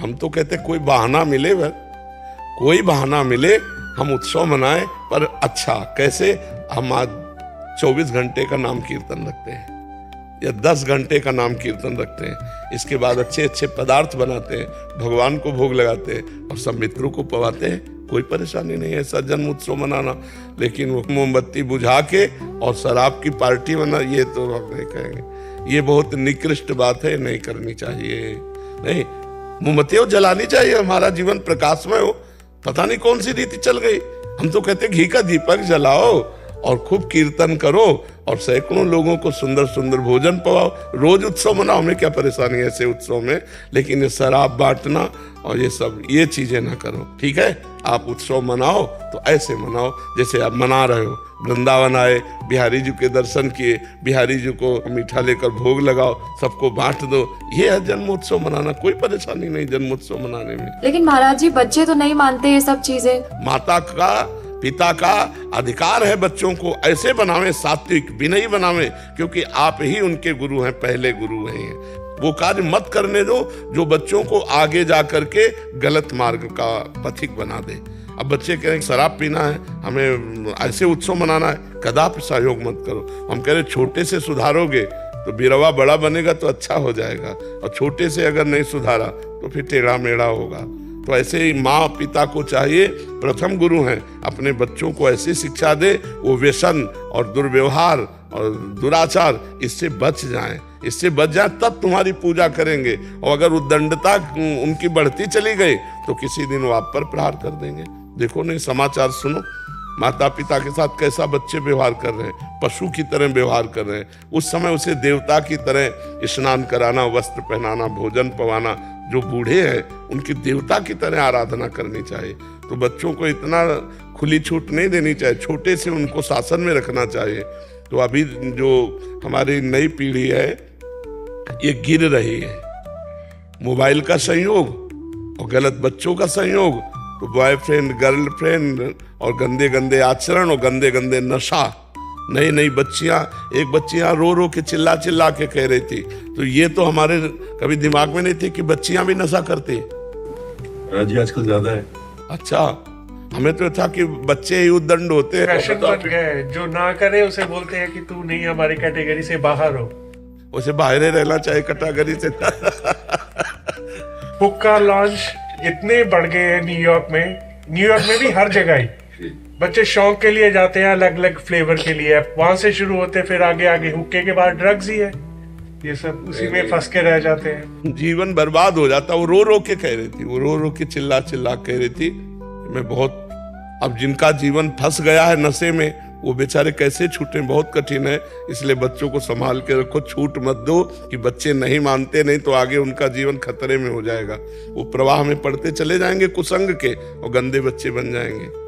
हम तो कहते कोई बहाना मिले, कोई बहाना मिले हम उत्सव मनाएं, पर अच्छा कैसे। हम आज 24 घंटे का नाम कीर्तन रखते हैं या 10 घंटे का नाम कीर्तन रखते हैं, इसके बाद अच्छे अच्छे पदार्थ बनाते हैं, भगवान को भोग लगाते हैं और सब मित्रों को पवाते हैं। कोई परेशानी नहीं है ऐसा जन्म उत्सव मनाना। लेकिन वो मोमबत्ती बुझा के और शराब की पार्टी मना, ये तो हम नहीं कहेंगे, ये बहुत निकृष्ट बात है, नहीं करनी चाहिए। नहीं, मोमबत्तियां जलानी चाहिए, हमारा जीवन प्रकाशमय हो। पता नहीं कौन सी रीति चल गई। हम तो कहते घी का दीपक जलाओ और खूब कीर्तन करो और सैकड़ों लोगों को सुंदर सुंदर भोजन पवाओ। रोज उत्सव मनाओ, हमें क्या परेशानी है ऐसे उत्सव में। लेकिन ये शराब बांटना और ये सब ये चीजें ना करो, ठीक है। आप उत्सव मनाओ तो ऐसे मनाओ जैसे आप मना रहे हो। वृंदावन आए, बिहारी जी के दर्शन किए, बिहारी जी को मीठा लेकर भोग लगाओ, सबको बांट दो। ये है जन्मोत्सव मनाना, कोई परेशानी नहीं जन्मोत्सव मनाने में। लेकिन महाराज जी बच्चे तो नहीं मानते ये सब चीजें। माता का पिता का अधिकार है बच्चों को ऐसे बनावे, सात्विक विनयी बनावे, क्योंकि आप ही उनके गुरु हैं, पहले गुरु हैं। वो कार्य मत करने दो जो बच्चों को आगे जा करके गलत मार्ग का पथिक बना दे। अब बच्चे कह रहे हैं शराब पीना है, हमें ऐसे उत्सव मनाना है, कदापि सहयोग मत करो। हम कह रहे छोटे से सुधारोगे तो बिरवा बड़ा बनेगा तो अच्छा हो जाएगा, और छोटे से अगर नहीं सुधारा तो फिर टेढ़ा मेढ़ा होगा। तो ऐसे ही माँ पिता को चाहिए, प्रथम गुरु हैं, अपने बच्चों को ऐसी शिक्षा दे वो व्यसन और दुर्व्यवहार और दुराचार इससे बच जाएं, इससे बच जाए तब तुम्हारी पूजा करेंगे। और अगर उद्दंडता उनकी बढ़ती चली गई तो किसी दिन वो आप पर प्रहार कर देंगे। देखो नहीं, समाचार सुनो, माता पिता के साथ कैसा बच्चे व्यवहार कर रहे हैं, पशु की तरह व्यवहार कर रहे हैं। उस समय उसे देवता की तरह स्नान कराना, वस्त्र पहनाना, भोजन पवाना। जो बूढ़े हैं उनकी देवता की तरह आराधना करनी चाहिए। तो बच्चों को इतना खुली छूट नहीं देनी चाहिए, छोटे से उनको शासन में रखना चाहिए। तो अभी जो हमारी नई पीढ़ी है ये गिर रही है, मोबाइल का संयोग और गलत बच्चों का संयोग, तो बॉयफ्रेंड गर्लफ्रेंड और गंदे गंदे आचरण और गंदे गंदे नशा। नई नई बच्चियां, एक बच्ची यहाँ रो रो के चिल्ला चिल्ला के कह रही थी, तो ये तो हमारे कभी दिमाग में नहीं थी कि बच्चियां भी नशा करती। राजी आजकल ज्यादा है। अच्छा, हमें तो था कि बच्चे ही उद्दंड होते हैं। फैशन बन गया है, जो ना करे उसे बोलते हैं कि तू नहीं हमारी कैटेगरी से बाहर हो। उसे बाहर रहना चाहिए कैटेगरी से। हुक्का लॉन्च इतने बढ़ गए हैं न्यूयॉर्क में भी हर जगह ही बच्चे शौक के लिए जाते हैं, अलग अलग फ्लेवर के लिए। वहां से शुरू होते फिर आगे आगे हुक्के के बाद ड्रग्स ही है, ये सब उसी में फंस के रह जाते हैं। जीवन बर्बाद हो जाता। वो रो रो के कह रही थी, वो रो रो के चिल्ला चिल्ला कह रही थी मैं बहुत। अब जिनका जीवन फंस गया है नशे में, वो बेचारे कैसे छूटे, बहुत कठिन है। इसलिए बच्चों को संभाल के रखो, छूट मत दो कि बच्चे नहीं मानते, नहीं तो आगे उनका जीवन खतरे में हो जाएगा। वो प्रवाह में पड़ते चले जाएंगे कुसंग के और गंदे बच्चे बन जाएंगे।